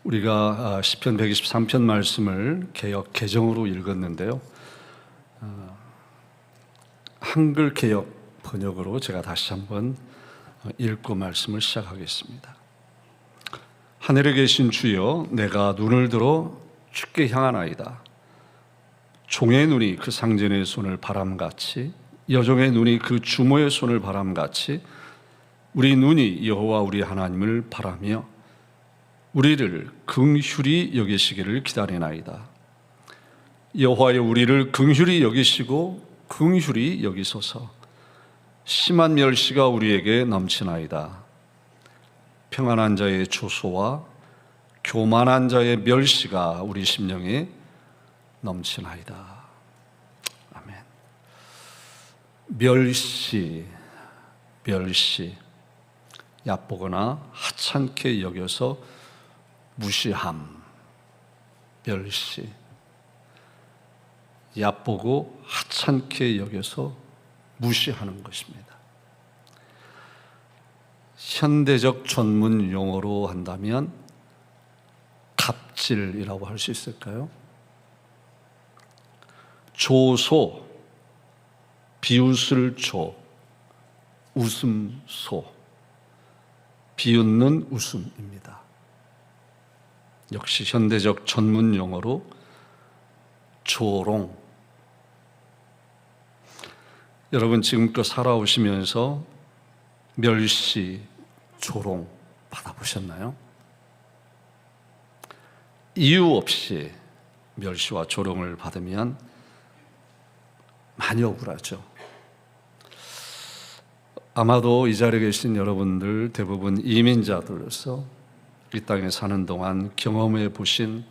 우리가 시편 123편 말씀을 개역 개정으로 읽었는데요. 한글 개역 번역으로 제가 다시 한번 읽고 말씀을 시작하겠습니다. 하늘에 계신 주여, 내가 눈을 들어 주께 향하나이다. 종의 눈이 그 상전의 손을 바람같이, 여종의 눈이 그 주모의 손을 바람같이 우리 눈이 여호와 우리 하나님을 바라며 우리를 긍휼히 여기시기를 기다리나이다. 여호와여, 우리를 긍휼히 여기시고 긍휼히 여기소서. 심한 멸시가 우리에게 넘치나이다. 평안한 자의 조소와 교만한 자의 멸시가 우리 심령에 넘치나이다. 아멘. 멸시, 얕보거나 하찮게 여겨서 무시함. 멸시, 얕보고 하찮게 여겨서 무시하는 것입니다. 현대적 전문 용어로 한다면 갑질이라고 할 수 있을까요? 조소, 비웃을 조, 웃음소, 비웃는 웃음입니다. 역시 현대적 전문 용어로 조롱. 여러분, 지금껏 살아오시면서 멸시, 조롱 받아보셨나요? 이유 없이 멸시와 조롱을 받으면 많이 억울하죠. 아마도 이 자리에 계신 여러분들 대부분 이민자들로서 이 땅에 사는 동안 경험해 보신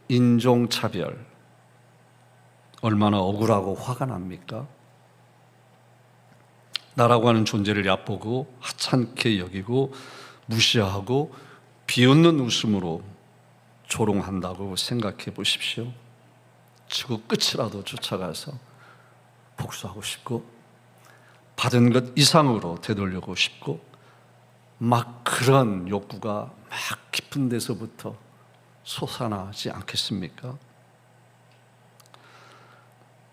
인종차별, 얼마나 억울하고 화가 납니까? 나라고 하는 존재를 얕보고 하찮게 여기고 무시하고 비웃는 웃음으로 조롱한다고 생각해 보십시오. 지구 끝이라도 쫓아가서 복수하고 싶고 받은 것 이상으로 되돌리고 싶고 막 그런 욕구가 막 깊은 데서부터 솟아나지 않겠습니까?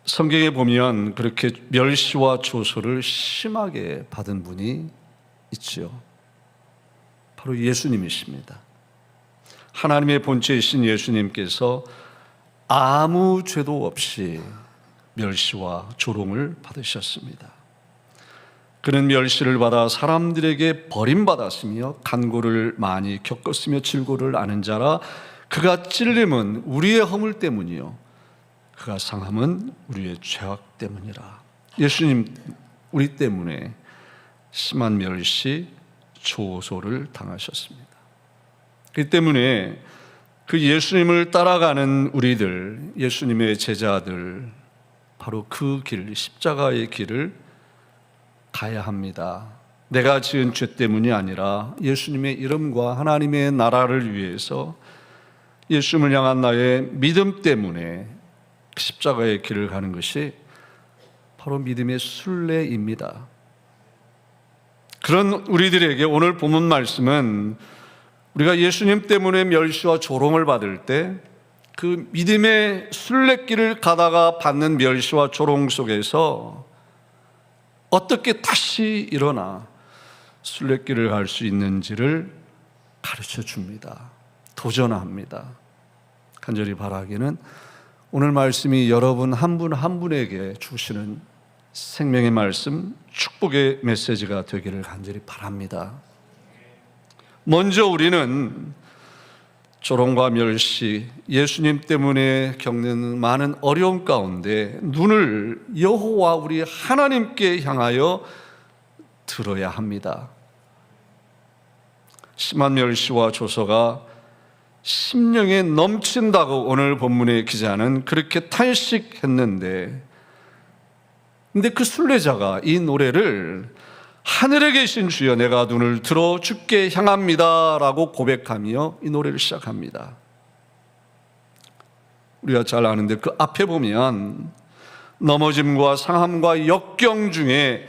성경에 보면 그렇게 멸시와 조소를 심하게 받은 분이 있지요. 바로 예수님이십니다. 하나님의 본체이신 예수님께서 아무 죄도 없이 멸시와 조롱을 받으셨습니다. 그는 멸시를 받아 사람들에게 버림받았으며 간고를 많이 겪었으며 질고를 아는 자라. 그가 찔림은 우리의 허물 때문이요 그가 상함은 우리의 죄악 때문이라. 예수님 우리 때문에 심한 멸시, 조소를 당하셨습니다. 그렇기 때문에 그 예수님을 따라가는 우리들, 예수님의 제자들, 바로 그 길, 십자가의 길을 가야 합니다. 내가 지은 죄 때문이 아니라 예수님의 이름과 하나님의 나라를 위해서 예수님을 향한 나의 믿음 때문에 십자가의 길을 가는 것이 바로 믿음의 순례입니다. 그런 우리들에게 오늘 본문 말씀은 우리가 예수님 때문에 멸시와 조롱을 받을 때 그 믿음의 순례길을 가다가 받는 멸시와 조롱 속에서 어떻게 다시 일어나 순례길을 갈 수 있는지를 가르쳐 줍니다. 도전합니다. 간절히 바라기는 오늘 말씀이 여러분 한 분 한 분에게 주시는 생명의 말씀, 축복의 메시지가 되기를 간절히 바랍니다. 먼저 우리는 조롱과 멸시, 예수님 때문에 겪는 많은 어려움 가운데 눈을 여호와 우리 하나님께 향하여 들어야 합니다. 심한 멸시와 조소가 심령에 넘친다고 오늘 본문의 기자는 그렇게 탄식했는데, 근데 그 순례자가 이 노래를 하늘에 계신 주여, 내가 눈을 들어 주께 향합니다 라고 고백하며 이 노래를 시작합니다. 우리가 잘 아는데 그 앞에 보면 넘어짐과 상함과 역경 중에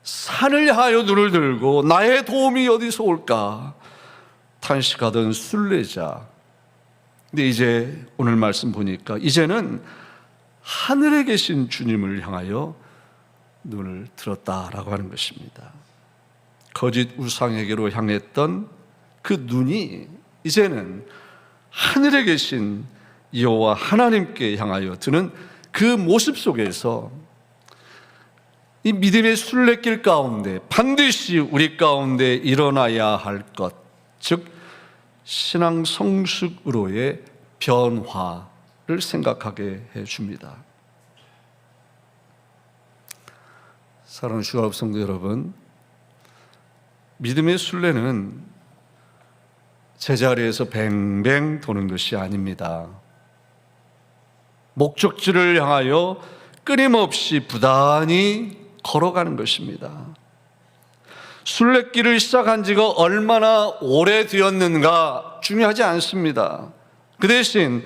산을 향하여 눈을 들고 나의 도움이 어디서 올까? 탄식하던 순례자. 근데 이제 오늘 말씀 보니까 이제는 하늘에 계신 주님을 향하여 눈을 들었다라고 하는 것입니다. 거짓 우상에게로 향했던 그 눈이 이제는 하늘에 계신 여호와 하나님께 향하여 드는 그 모습 속에서 이 믿음의 순례길 가운데 반드시 우리 가운데 일어나야 할 것, 즉 신앙 성숙으로의 변화를 생각하게 해줍니다. 사랑하는 주합 성도 여러분, 믿음의 순례는 제자리에서 뱅뱅 도는 것이 아닙니다. 목적지를 향하여 끊임없이 부단히 걸어가는 것입니다. 순례길을 시작한 지가 얼마나 오래되었는가 중요하지 않습니다. 그 대신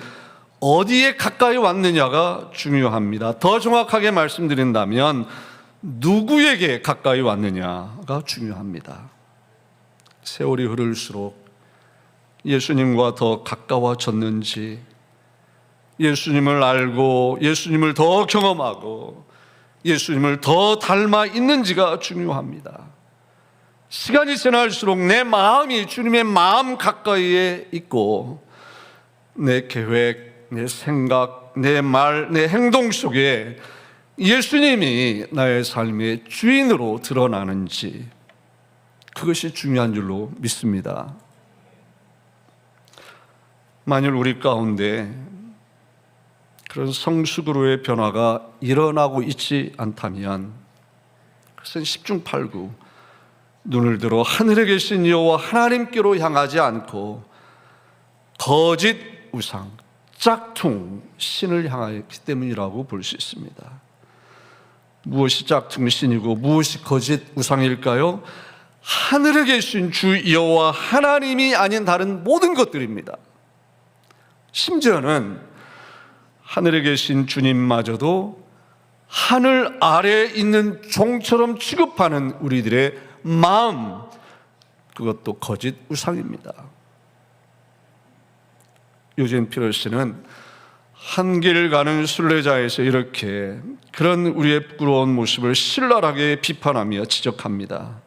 어디에 가까이 왔느냐가 중요합니다. 더 정확하게 말씀드린다면 누구에게 가까이 왔느냐가 중요합니다. 세월이 흐를수록 예수님과 더 가까워졌는지, 예수님을 알고 예수님을 더 경험하고 예수님을 더 닮아 있는지가 중요합니다. 시간이 지날수록 내 마음이 주님의 마음 가까이에 있고 내 계획, 내 생각, 내 말, 내 행동 속에 예수님이 나의 삶의 주인으로 드러나는지, 그것이 중요한 줄로 믿습니다. 만일 우리 가운데 그런 성숙으로의 변화가 일어나고 있지 않다면 그것은 십중팔구 눈을 들어 하늘에 계신 여호와 하나님께로 향하지 않고 거짓 우상, 짝퉁 신을 향하였기 때문이라고 볼 수 있습니다. 무엇이 짝퉁 신이고 무엇이 거짓 우상일까요? 하늘에 계신 주 여호와 하나님이 아닌 다른 모든 것들입니다. 심지어는 하늘에 계신 주님마저도 하늘 아래에 있는 종처럼 취급하는 우리들의 마음, 그것도 거짓 우상입니다. 요즘 피러스는 한 길 가는 순례자에서 이렇게 그런 우리의 부끄러운 모습을 신랄하게 비판하며 지적합니다.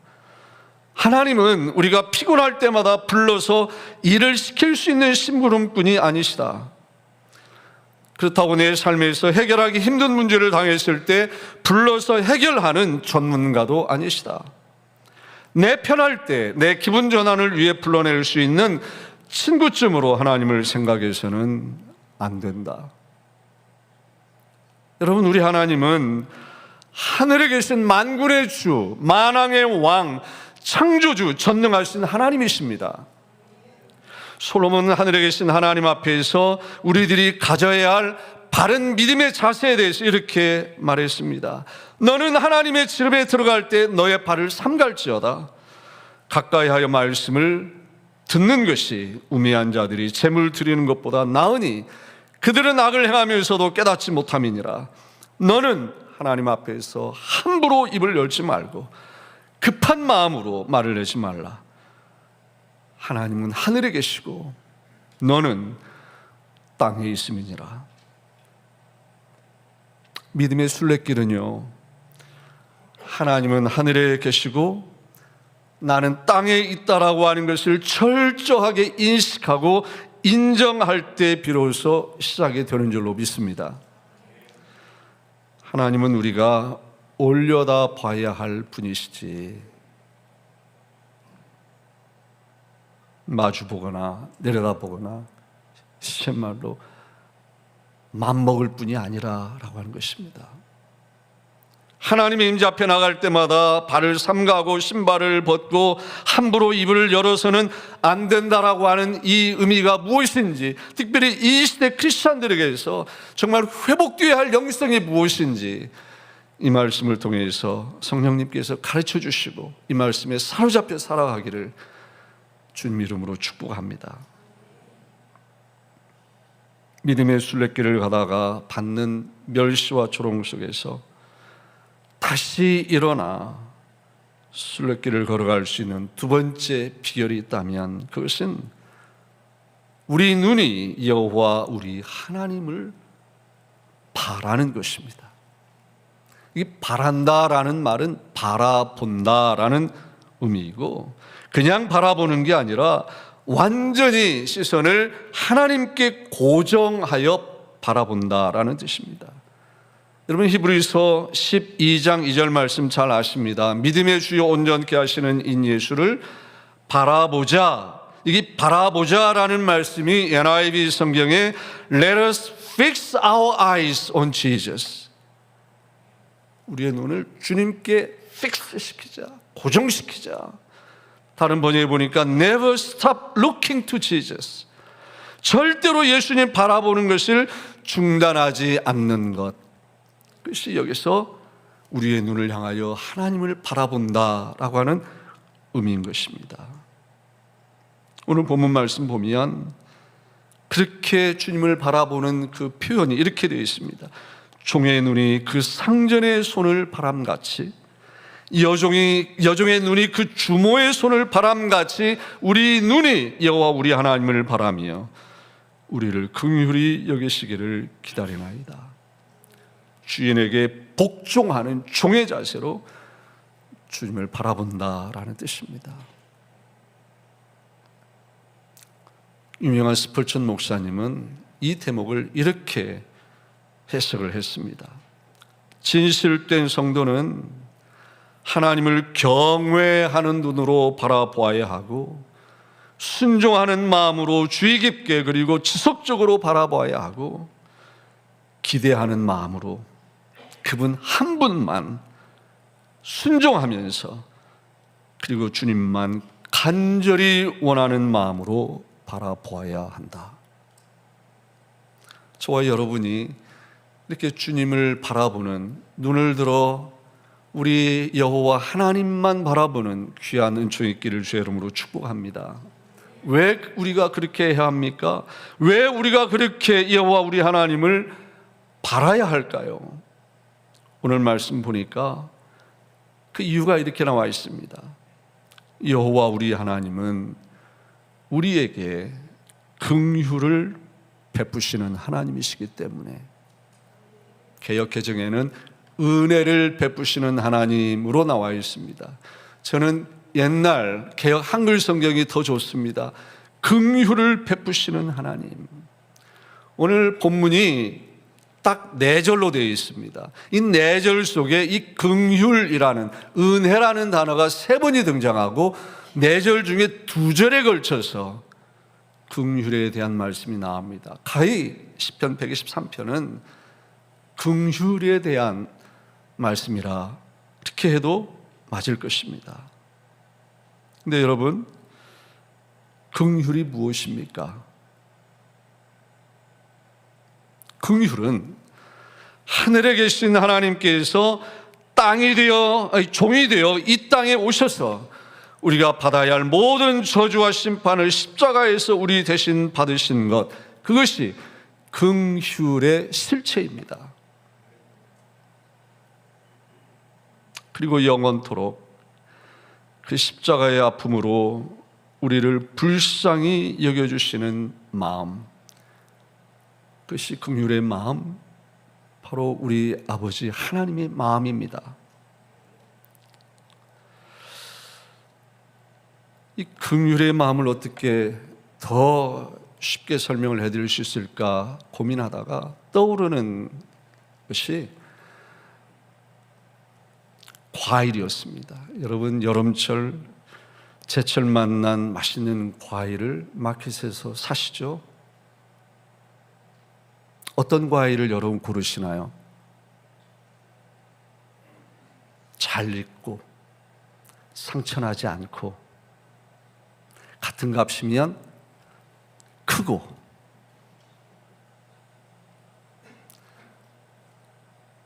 하나님은 우리가 피곤할 때마다 불러서 일을 시킬 수 있는 심부름꾼이 아니시다. 그렇다고 내 삶에서 해결하기 힘든 문제를 당했을 때 불러서 해결하는 전문가도 아니시다. 내 편할 때 내 기분 전환을 위해 불러낼 수 있는 친구쯤으로 하나님을 생각해서는 안 된다. 여러분, 우리 하나님은 하늘에 계신 만군의 주, 만왕의 왕, 창조주, 전능하신 하나님이십니다. 솔로몬은 하늘에 계신 하나님 앞에서 우리들이 가져야 할 바른 믿음의 자세에 대해서 이렇게 말했습니다. 너는 하나님의 지름에 들어갈 때 너의 발을 삼갈지어다. 가까이 하여 말씀을 듣는 것이 우매한 자들이 재물 드리는 것보다 나으니 그들은 악을 행하면서도 깨닫지 못함이니라. 너는 하나님 앞에서 함부로 입을 열지 말고 급한 마음으로 말을 내지 말라. 하나님은 하늘에 계시고 너는 땅에 있음이니라. 믿음의 순례길은요, 하나님은 하늘에 계시고 나는 땅에 있다라고 하는 것을 철저하게 인식하고 인정할 때 비로소 시작이 되는 줄로 믿습니다. 하나님은 우리가 올려다 봐야 할 분이시지 마주보거나 내려다보거나 시쳇말로 맘먹을 뿐이 아니라라고 하는 것입니다. 하나님의 임재 앞에 나갈 때마다 발을 삼가고 신발을 벗고 함부로 입을 열어서는 안 된다라고 하는 이 의미가 무엇인지, 특별히 이 시대 크리스찬들에게서 정말 회복되어야 할 영성이 무엇인지 이 말씀을 통해서 성령님께서 가르쳐 주시고 이 말씀에 사로잡혀 살아가기를 주님 이름으로 축복합니다. 믿음의 순례길을 가다가 받는 멸시와 조롱 속에서 다시 일어나 순례길을 걸어갈 수 있는 두 번째 비결이 있다면 그것은 우리 눈이 여호와 우리 하나님을 바라는 것입니다. 이 바란다라는 말은 바라본다라는 의미이고, 그냥 바라보는 게 아니라 완전히 시선을 하나님께 고정하여 바라본다라는 뜻입니다. 여러분, 히브리서 12장 2절 말씀 잘 아십니다. 믿음의 주요 온전케 하시는 인 예수를 바라보자. 이게 바라보자라는 말씀이 NIV 성경에 Let us fix our eyes on Jesus. 우리의 눈을 주님께 픽스 시키자, 고정시키자. 다른 번역에 보니까 Never stop looking to Jesus. 절대로 예수님 바라보는 것을 중단하지 않는 것. 그것이 여기서 우리의 눈을 향하여 하나님을 바라본다라고 하는 의미인 것입니다. 오늘 본문 말씀 보면 그렇게 주님을 바라보는 그 표현이 이렇게 되어 있습니다. 종의 눈이 그 상전의 손을 바람같이, 여종의 눈이 그 주모의 손을 바람같이 우리 눈이 여호와 우리 하나님을 바라며 우리를 긍휼히 여기시기를 기다리나이다. 주인에게 복종하는 종의 자세로 주님을 바라본다라는 뜻입니다. 유명한 스펄전 목사님은 이 대목을 이렇게 해석을 했습니다. 진실된 성도는 하나님을 경외하는 눈으로 바라보아야 하고, 순종하는 마음으로 주의 깊게 그리고 지속적으로 바라보아야 하고, 기대하는 마음으로 그분 한 분만 순종하면서 그리고 주님만 간절히 원하는 마음으로 바라보아야 한다. 저와 여러분이 이렇게 주님을 바라보는, 눈을 들어 우리 여호와 하나님만 바라보는 귀한 은총의 길을 주의 이름으로 축복합니다. 왜 우리가 그렇게 해야 합니까? 왜 우리가 그렇게 여호와 우리 하나님을 바라야 할까요? 오늘 말씀 보니까 그 이유가 이렇게 나와 있습니다. 여호와 우리 하나님은 우리에게 긍휼을 베푸시는 하나님이시기 때문에, 개역 개정에는 은혜를 베푸시는 하나님으로 나와 있습니다. 저는 옛날 개역 한글 성경이 더 좋습니다. 긍휼을 베푸시는 하나님. 오늘 본문이 딱 4절로 되어 있습니다. 이 4절 속에 이 긍휼이라는, 은혜라는 단어가 3번이 등장하고 4절 중에 2절에 걸쳐서 긍휼에 대한 말씀이 나옵니다. 가히 시편 123편은 긍휼에 대한 말씀이라 이렇게 해도 맞을 것입니다. 근데 여러분, 긍휼이 무엇입니까? 긍휼은 하늘에 계신 하나님께서 종이 되어 이 땅에 오셔서 우리가 받아야 할 모든 저주와 심판을 십자가에서 우리 대신 받으신 것, 그것이 긍휼의 실체입니다. 그리고 영원토록 그 십자가의 아픔으로 우리를 불쌍히 여겨주시는 마음, 그것이 긍휼의 마음, 바로 우리 아버지 하나님의 마음입니다. 이 긍휼의 마음을 어떻게 더 쉽게 설명을 해드릴 수 있을까 고민하다가 떠오르는 것이 과일이었습니다. 여러분, 여름철 제철 만난 맛있는 과일을 마켓에서 사시죠? 어떤 과일을 여러분 고르시나요? 잘 익고 상처나지 않고 같은 값이면 크고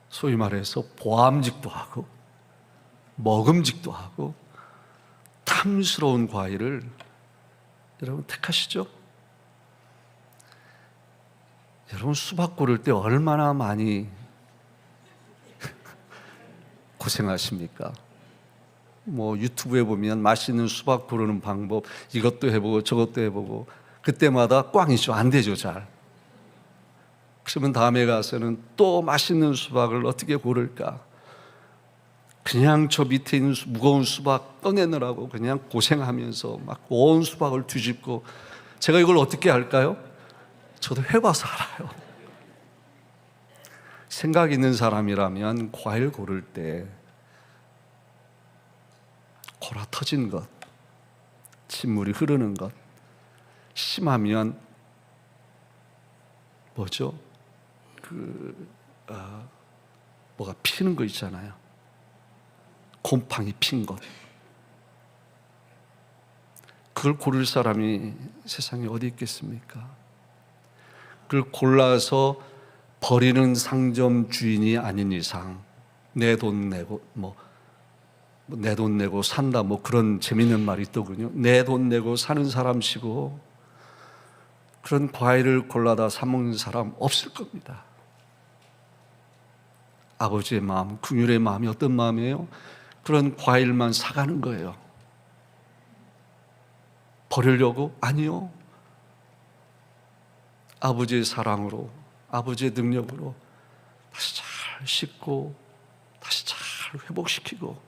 소위 말해서 보암직도 하고 먹음직도 하고 탐스러운 과일을 여러분 택하시죠? 여러분, 수박 고를 때 얼마나 많이 고생하십니까? 뭐 유튜브에 보면 맛있는 수박 고르는 방법, 이것도 해보고 저것도 해보고, 그때마다 꽝이죠. 안 되죠, 잘. 그러면 다음에 가서는 또 맛있는 수박을 어떻게 고를까? 그냥 저 밑에 있는 무거운 수박 꺼내느라고 그냥 고생하면서 막 온 수박을 뒤집고, 제가 이걸 어떻게 할까요? 저도 해봐서 알아요. 생각 있는 사람이라면 과일 고를 때 골아 터진 것, 진물이 흐르는 것, 심하면 뭐죠? 뭐가 피는 거 있잖아요. 곰팡이 핀 것. 그걸 고를 사람이 세상에 어디 있겠습니까? 그걸 골라서 버리는 상점 주인이 아닌 이상, 내 돈 내고 내 돈 내고 산다, 뭐 그런 재밌는 말이 있더군요. 내 돈 내고 사는 사람치고 그런 과일을 골라다 사 먹는 사람 없을 겁니다. 아버지의 마음, 긍휼의 마음이 어떤 마음이에요? 그런 과일만 사가는 거예요. 버리려고? 아니요. 아버지의 사랑으로, 아버지의 능력으로 다시 잘 씻고 다시 잘 회복시키고,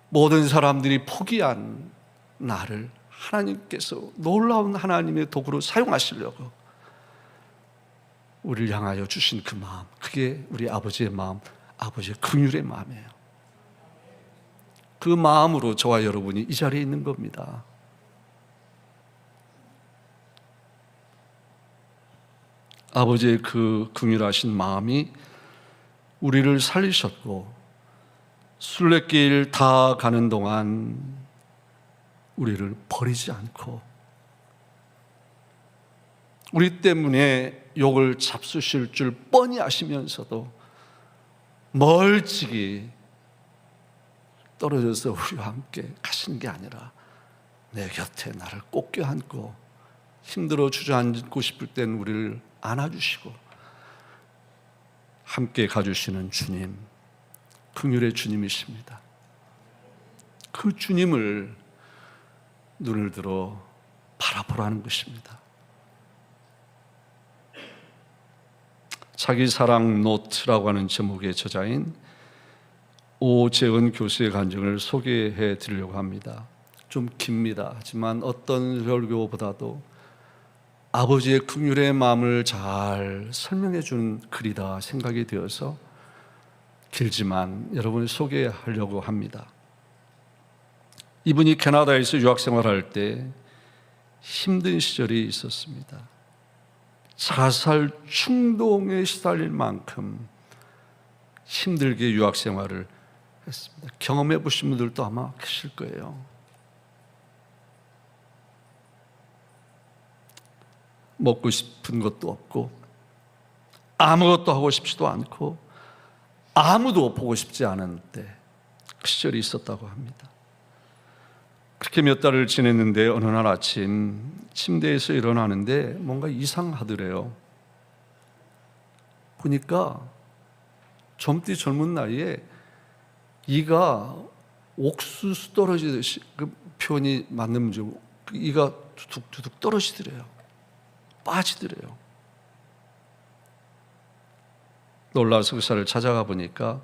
모든 사람들이 포기한 나를 하나님께서 놀라운 하나님의 도구로 사용하시려고 우리를 향하여 주신 그 마음, 그게 우리 아버지의 마음, 아버지의 긍휼의 마음이에요. 그 마음으로 저와 여러분이 이 자리에 있는 겁니다. 아버지의 그 긍휼하신 마음이 우리를 살리셨고, 순례길 다 가는 동안 우리를 버리지 않고, 우리 때문에 욕을 잡수실 줄 뻔히 아시면서도 멀찍이 떨어져서 우리와 함께 가시는 게 아니라 내 곁에 나를 꼭 껴안고, 힘들어 주저앉고 싶을 땐 우리를 안아주시고 함께 가주시는 주님, 긍휼의 주님이십니다. 그 주님을 눈을 들어 바라보라는 것입니다. 자기 사랑 노트라고 하는 제목의 저자인 오재은 교수의 간증을 소개해 드리려고 합니다. 좀 깁니다. 하지만 어떤 설교보다도 아버지의 긍휼의 마음을 잘 설명해 준 글이다 생각이 되어서 길지만 여러분을 소개하려고 합니다. 이분이 캐나다에서 유학 생활할 때 힘든 시절이 있었습니다. 자살 충동에 시달릴 만큼 힘들게 유학 생활을 했습니다. 경험해 보신 분들도 아마 계실 거예요. 먹고 싶은 것도 없고, 아무것도 하고 싶지도 않고, 아무도 보고 싶지 않은 때 그 시절이 있었다고 합니다. 그렇게 몇 달을 지냈는데 어느 날 아침 침대에서 일어나는데 뭔가 이상하더래요. 보니까 젊디 젊은 나이에 이가 옥수수 떨어지듯이, 그 표현이 맞는 문제고, 이가 두둑두둑 떨어지더래요. 빠지더래요. 놀라서 의사를 찾아가 보니까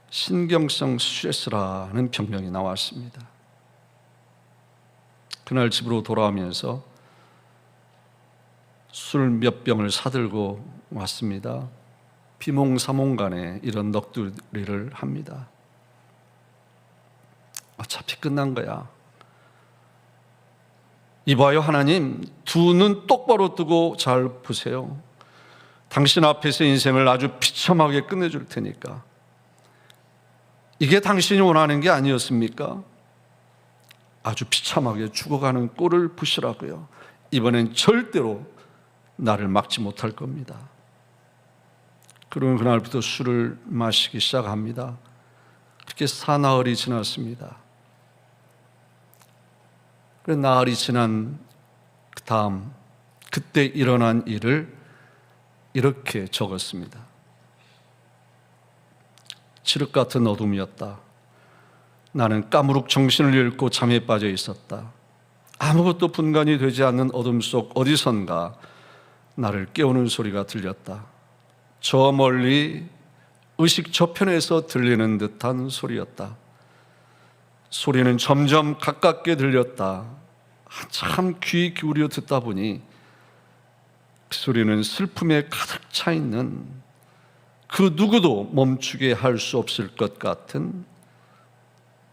신경성 스트레스라는 병명이 나왔습니다. 그날 집으로 돌아오면서 술 몇 병을 사들고 왔습니다. 비몽사몽간에 이런 넋두리를 합니다. 어차피 끝난 거야. 이봐요, 하나님, 두 눈 똑바로 뜨고 잘 보세요. 당신 앞에서 인생을 아주 비참하게 끝내줄 테니까. 이게 당신이 원하는 게 아니었습니까? 아주 비참하게 죽어가는 꼴을 보시라고요. 이번엔 절대로 나를 막지 못할 겁니다. 그러면 그날부터 술을 마시기 시작합니다. 그렇게 사나흘이 지났습니다. 그 나흘이 지난 그 다음, 그때 일어난 일을 이렇게 적었습니다. 칠흑 같은 어둠이었다. 나는 까무룩 정신을 잃고 잠에 빠져 있었다. 아무것도 분간이 되지 않는 어둠 속 어디선가 나를 깨우는 소리가 들렸다. 저 멀리 의식 저편에서 들리는 듯한 소리였다. 소리는 점점 가깝게 들렸다. 한참 귀 기울여 듣다 보니 그 소리는 슬픔에 가득 차 있는, 그 누구도 멈추게 할 수 없을 것 같은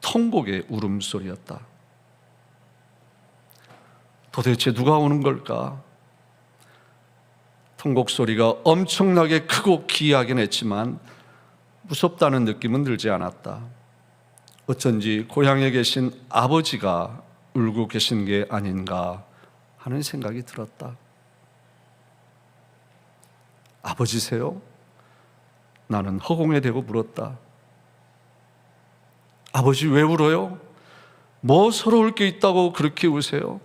통곡의 울음소리였다. 도대체 누가 오는 걸까? 통곡 소리가 엄청나게 크고 기이하긴 했지만 무섭다는 느낌은 들지 않았다. 어쩐지 고향에 계신 아버지가 울고 계신 게 아닌가 하는 생각이 들었다. 아버지세요? 나는 허공에 대고 물었다. 아버지 왜 울어요? 뭐 서러울 게 있다고 그렇게 우세요?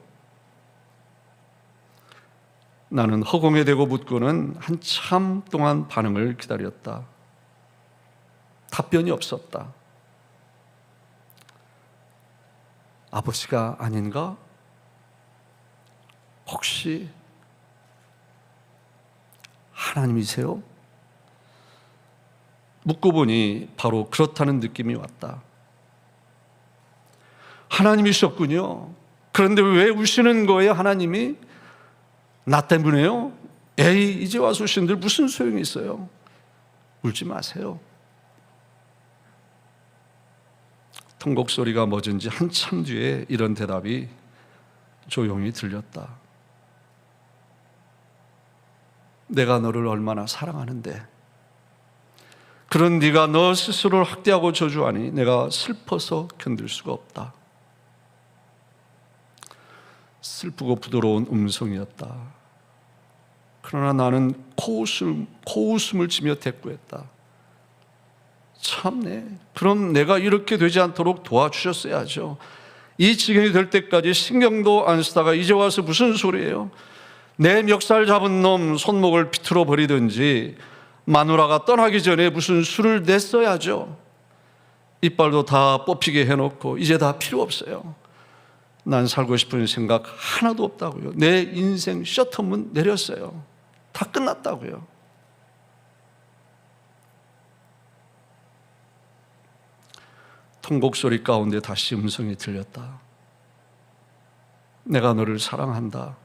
나는 허공에 대고 묻고는 한참 동안 반응을 기다렸다. 답변이 없었다. 아버지가 아닌가? 혹시 하나님이세요? 묻고 보니 바로 그렇다는 느낌이 왔다. 하나님이셨군요. 그런데 왜 우시는 거예요, 하나님이? 나 때문에요? 에이, 이제 와서 우시는데 무슨 소용이 있어요? 울지 마세요. 통곡 소리가 멎은 지 한참 뒤에 이런 대답이 조용히 들렸다. 내가 너를 얼마나 사랑하는데, 그런 네가 너 스스로를 학대하고 저주하니 내가 슬퍼서 견딜 수가 없다. 슬프고 부드러운 음성이었다. 그러나 나는 코웃음을 치며 대꾸했다. 참네. 그럼 내가 이렇게 되지 않도록 도와주셨어야죠. 이 지경이 될 때까지 신경도 안 쓰다가 이제 와서 무슨 소리예요? 내 멱살 잡은 놈 손목을 비틀어 버리든지 마누라가 떠나기 전에 무슨 수를 냈어야죠. 이빨도 다 뽑히게 해놓고 이제 다 필요 없어요. 난 살고 싶은 생각 하나도 없다고요. 내 인생 셔터문 내렸어요. 다 끝났다고요. 통곡 소리 가운데 다시 음성이 들렸다. 내가 너를 사랑한다.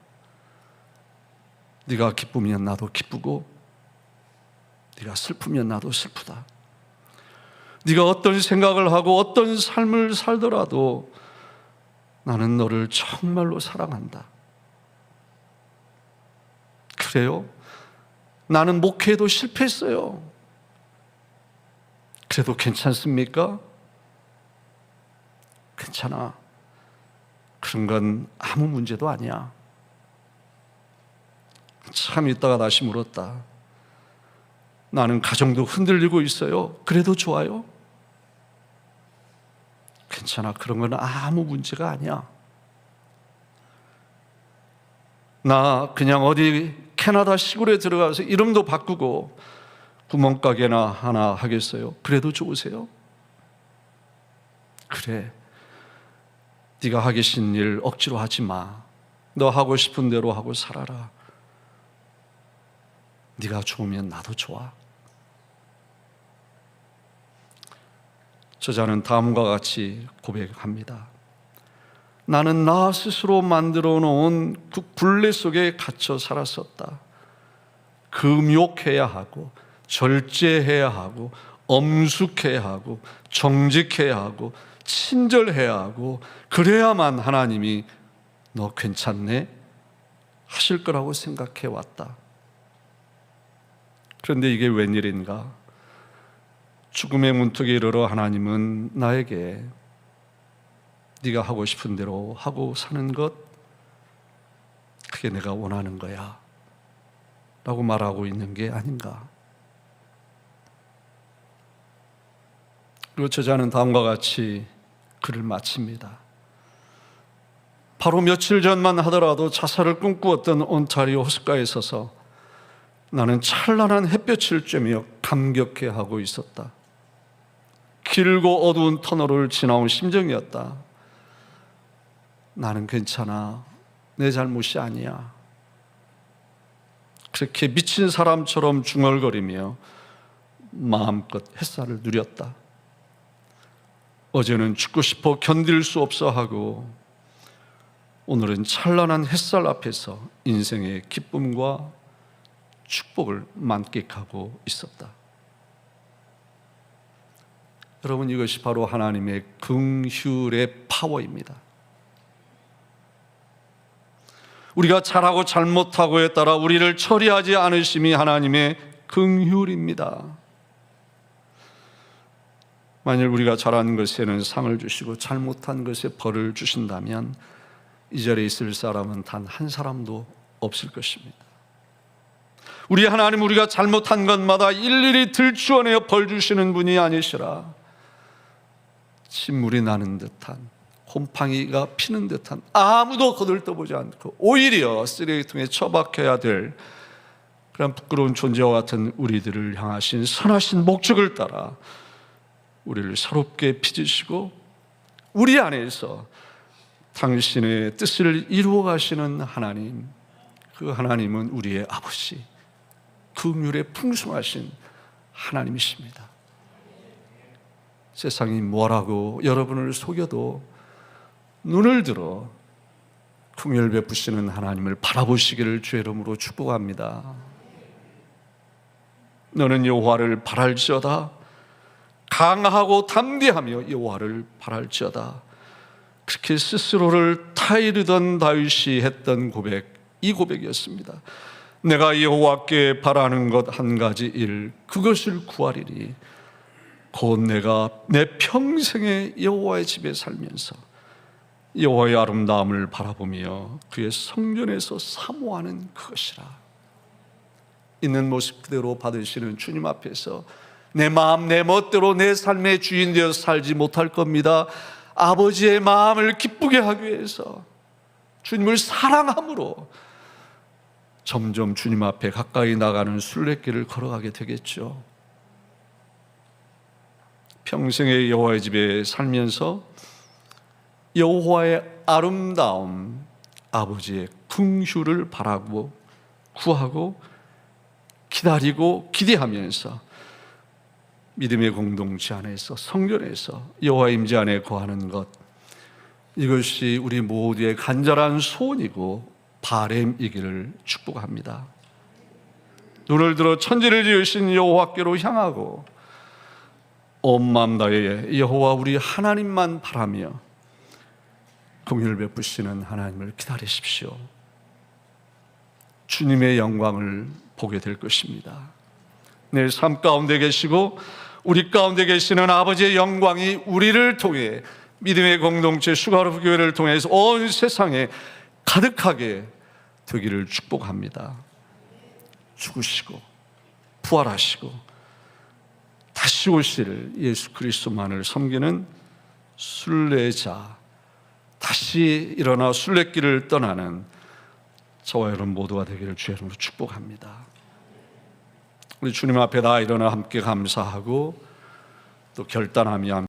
네가 기쁘면 나도 기쁘고 네가 슬프면 나도 슬프다. 네가 어떤 생각을 하고 어떤 삶을 살더라도 나는 너를 정말로 사랑한다. 그래요? 나는 목회에도 실패했어요. 그래도 괜찮습니까? 괜찮아. 그런 건 아무 문제도 아니야. 참 있다가 다시 물었다. 나는 가정도 흔들리고 있어요. 그래도 좋아요? 괜찮아. 그런 건 아무 문제가 아니야. 나 그냥 어디 캐나다 시골에 들어가서 이름도 바꾸고 구멍가게나 하나 하겠어요. 그래도 좋으세요? 그래. 네가 하기 싫은 일 억지로 하지 마. 너 하고 싶은 대로 하고 살아라. 네가 좋으면 나도 좋아. 저자는 다음과 같이 고백합니다. 나는 나 스스로 만들어 놓은 그 굴레 속에 갇혀 살았었다. 금욕해야 하고 절제해야 하고 엄숙해야 하고 정직해야 하고 친절해야 하고 그래야만 하나님이 너 괜찮네? 하실 거라고 생각해 왔다. 그런데 이게 웬일인가? 죽음의 문턱에 이르러 하나님은 나에게 네가 하고 싶은 대로 하고 사는 것, 그게 내가 원하는 거야 라고 말하고 있는 게 아닌가. 그리고 저자는 다음과 같이 글을 마칩니다. 바로 며칠 전만 하더라도 자살을 꿈꾸었던 온타리오 호숫가에 서서 나는 찬란한 햇볕을 쬐며 감격해하고 있었다. 길고 어두운 터널을 지나온 심정이었다. 나는 괜찮아. 내 잘못이 아니야. 그렇게 미친 사람처럼 중얼거리며 마음껏 햇살을 누렸다. 어제는 죽고 싶어 견딜 수 없어 하고 오늘은 찬란한 햇살 앞에서 인생의 기쁨과 축복을 만끽하고 있었다. 여러분, 이것이 바로 하나님의 긍휼의 파워입니다. 우리가 잘하고 잘못하고에 따라 우리를 처리하지 않으심이 하나님의 긍휼입니다. 만일 우리가 잘한 것에는 상을 주시고 잘못한 것에 벌을 주신다면 이 자리에 있을 사람은 단 한 사람도 없을 것입니다. 우리 하나님, 우리가 잘못한 것마다 일일이 들추어내어 벌 주시는 분이 아니시라 침물이 나는 듯한, 곰팡이가 피는 듯한, 아무도 거들떠보지 않고 오히려 쓰레기통에 처박혀야 될 그런 부끄러운 존재와 같은 우리들을 향하신 선하신 목적을 따라 우리를 새롭게 빚으시고 우리 안에서 당신의 뜻을 이루어 가시는 하나님, 그 하나님은 우리의 아버지, 긍휼에 풍성하신 하나님이십니다. 세상이 뭐라고 여러분을 속여도 눈을 들어 긍휼 베푸시는 하나님을 바라보시기를 주의 이름으로 축복합니다. 너는 여호와를 바랄지어다. 강하고 담대하며 여호와를 바랄지어다. 그렇게 스스로를 타이르던 다윗이 했던 고백, 이 고백이었습니다. 내가 여호와께 바라는 것 한 가지 일, 그것을 구하리니 곧 내가 내 평생에 여호와의 집에 살면서 여호와의 아름다움을 바라보며 그의 성전에서 사모하는 그것이라. 있는 모습 그대로 받으시는 주님 앞에서 내 마음 내 멋대로 내 삶의 주인 되어 살지 못할 겁니다. 아버지의 마음을 기쁘게 하기 위해서 주님을 사랑함으로 점점 주님 앞에 가까이 나가는 순례길을 걸어가게 되겠죠. 평생의 여호와의 집에 살면서 여호와의 아름다움, 아버지의 긍휼을 바라고 구하고 기다리고 기대하면서 믿음의 공동체 안에서 성전에서 여호와의 임재 안에 거하는 것, 이것이 우리 모두의 간절한 소원이고 바램이기를 축복합니다. 눈을 들어 천지를 지으신 여호와께로 향하고 온 마음 다해 여호와 우리 하나님만 바라며 긍휼 베푸시는 하나님을 기다리십시오. 주님의 영광을 보게 될 것입니다. 내 삶 가운데 계시고 우리 가운데 계시는 아버지의 영광이 우리를 통해 믿음의 공동체 슈가르프 교회를 통해서 온 세상에 가득하게 되기를 축복합니다. 죽으시고 부활하시고 다시 오실 예수 그리스도만을 섬기는 순례자, 다시 일어나 순례길을 떠나는 저와 여러분 모두가 되기를 주의 이름으로 축복합니다. 우리 주님 앞에 다 일어나 함께 감사하고 또 결단하며